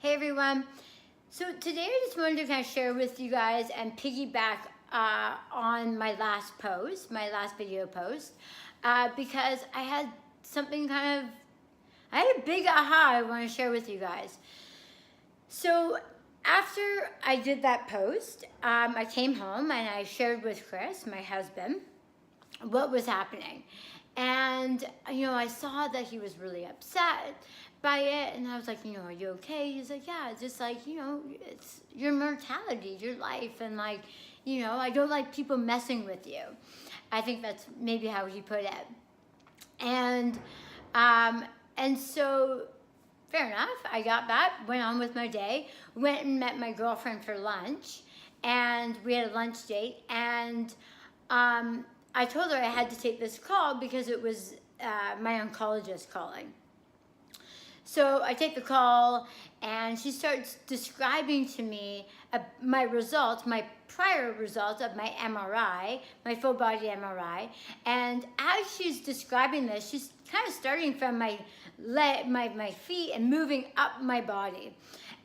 Hey everyone. So today I just wanted to kind of share with you guys and piggyback on my last post, my last video post, because I had something I had a big aha I want to share with you guys. So after I did that post, I came home and I shared with Chris, my husband, what was happening. And, I saw that he was really upset by it. And I was like, are you okay? He's like, yeah, it's just like, it's your mortality, your life. And like, I don't like people messing with you. I think that's maybe how he put it. And so fair enough. I got back, went on with my day, went and met my girlfriend for lunch. And we had a lunch date. And, I told her I had to take this call because it was my oncologist calling. So I take the call and she starts describing to me my results, my prior results of my MRI, my full body MRI. And as she's describing this, she's kind of starting from my feet and moving up my body.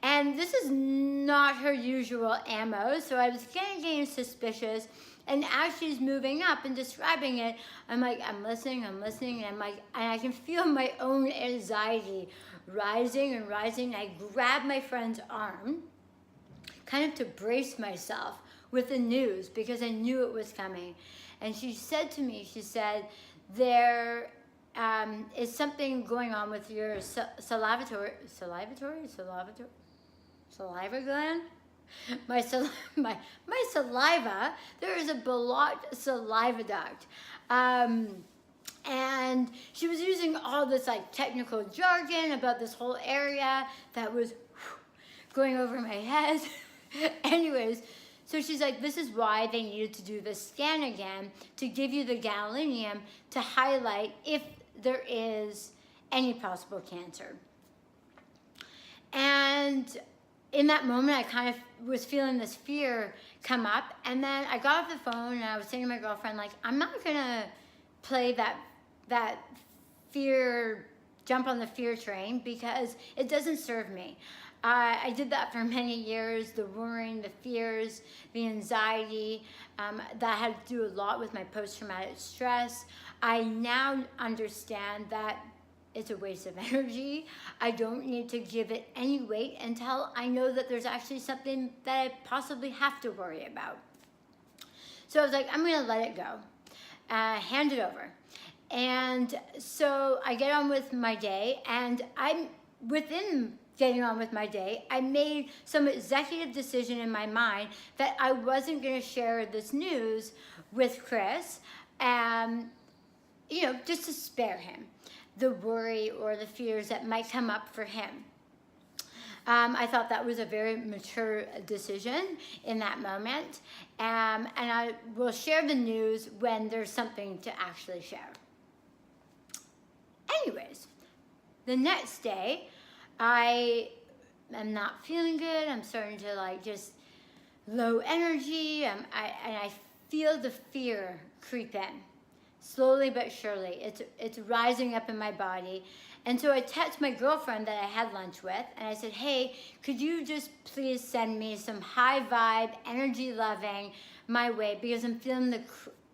And this is not her usual ammo, so I was getting suspicious. And as she's moving up and describing it, I'm like, I'm listening, and I can feel my own anxiety rising and rising. I grab my friend's arm, kind of to brace myself with the news because I knew it was coming. And she said to me, there is something going on with your saliva gland. My saliva, there is a blocked saliva duct. And she was using all this like technical jargon about this whole area that was going over my head. Anyways, so she's like, this is why they needed to do the scan again to give you the gadolinium to highlight if there is any possible cancer. And in that moment, I kind of was feeling this fear come up. And then I got off the phone and I was saying to my girlfriend, like, I'm not going to play that fear, jump on the fear train because it doesn't serve me. I did that for many years, the worrying, the fears, the anxiety. That had to do a lot with my post-traumatic stress. I now understand that it's a waste of energy. I don't need to give it any weight until I know that there's actually something that I possibly have to worry about. So I was like, I'm gonna let it go, hand it over. And so I get on with my day, and within getting on with my day, I made some executive decision in my mind that I wasn't gonna share this news with Chris, just to spare him the worry or the fears that might come up for him. I thought that was a very mature decision in that moment. And I will share the news when there's something to actually share. Anyways, the next day, I am not feeling good. I'm starting to like just low energy. And I feel the fear creep in. Slowly but surely, it's rising up in my body. And so I text my girlfriend that I had lunch with, and I said, hey, could you just please send me some high vibe, energy loving my way, because I'm feeling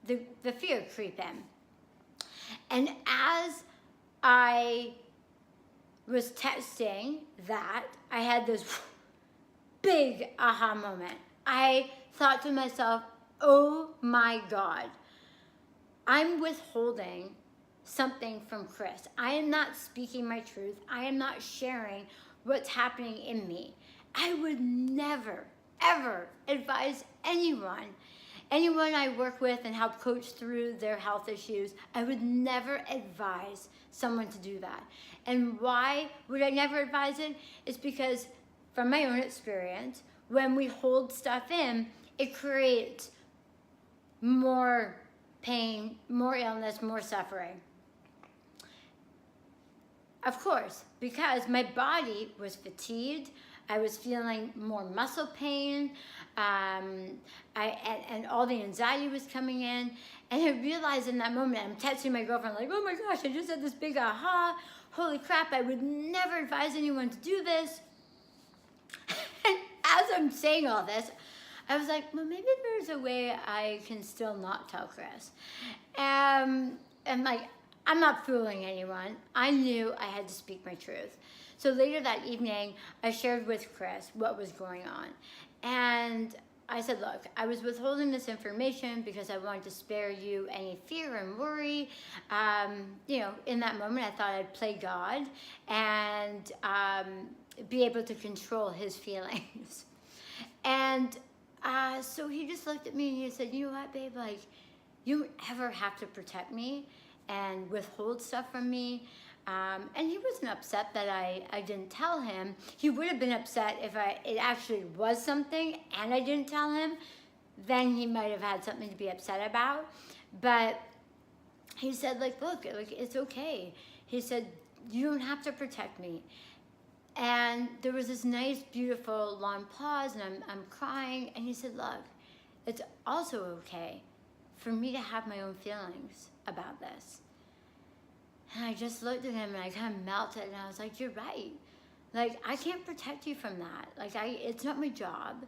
the fear creep in. And as I was texting that, I had this big aha moment. I thought to myself, oh my God, I'm withholding something from Chris. I am not speaking my truth. I am not sharing what's happening in me. I would never, ever advise anyone I work with and help coach through their health issues, I would never advise someone to do that. And why would I never advise it? It's because from my own experience, when we hold stuff in, it creates more pain, more illness, more suffering. Of course, because my body was fatigued, I was feeling more muscle pain, and all the anxiety was coming in. And I realized in that moment, I'm texting my girlfriend like, oh my gosh, I just had this big aha, holy crap, I would never advise anyone to do this. I'm saying all this, I was like, well, maybe there's a way I can still not tell Chris. And like, I'm not fooling anyone. I knew I had to speak my truth. So later that evening, I shared with Chris what was going on. And I said, look, I was withholding this information because I wanted to spare you any fear and worry. In that moment, I thought I'd play God and be able to control his feelings. And so he just looked at me and he said, you know what, babe, like, you don't ever have to protect me and withhold stuff from me. And he wasn't upset that I didn't tell him. He would have been upset if it actually was something and I didn't tell him. Then he might have had something to be upset about. But he said, like, look, like, it's okay. He said, you don't have to protect me. And there was this nice, beautiful, long pause, and I'm crying. And he said, look, it's also okay for me to have my own feelings about this. And I just looked at him and I kind of melted and I was like, you're right. Like, I can't protect you from that. Like, it's not my job.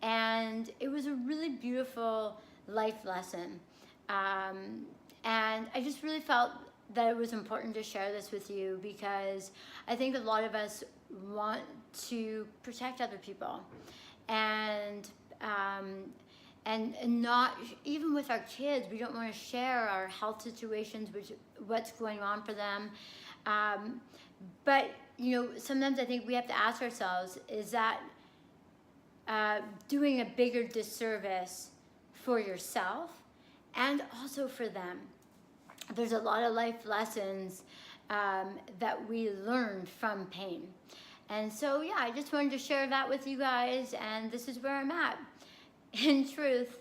And it was a really beautiful life lesson. And I just really felt that it was important to share this with you because I think a lot of us want to protect other people. And not, even with our kids, we don't want to share our health situations, what's going on for them. But, sometimes I think we have to ask ourselves, is that doing a bigger disservice for yourself and also for them? There's a lot of life lessons that we learned from pain. And so, I just wanted to share that with you guys, and this is where I'm at. In truth,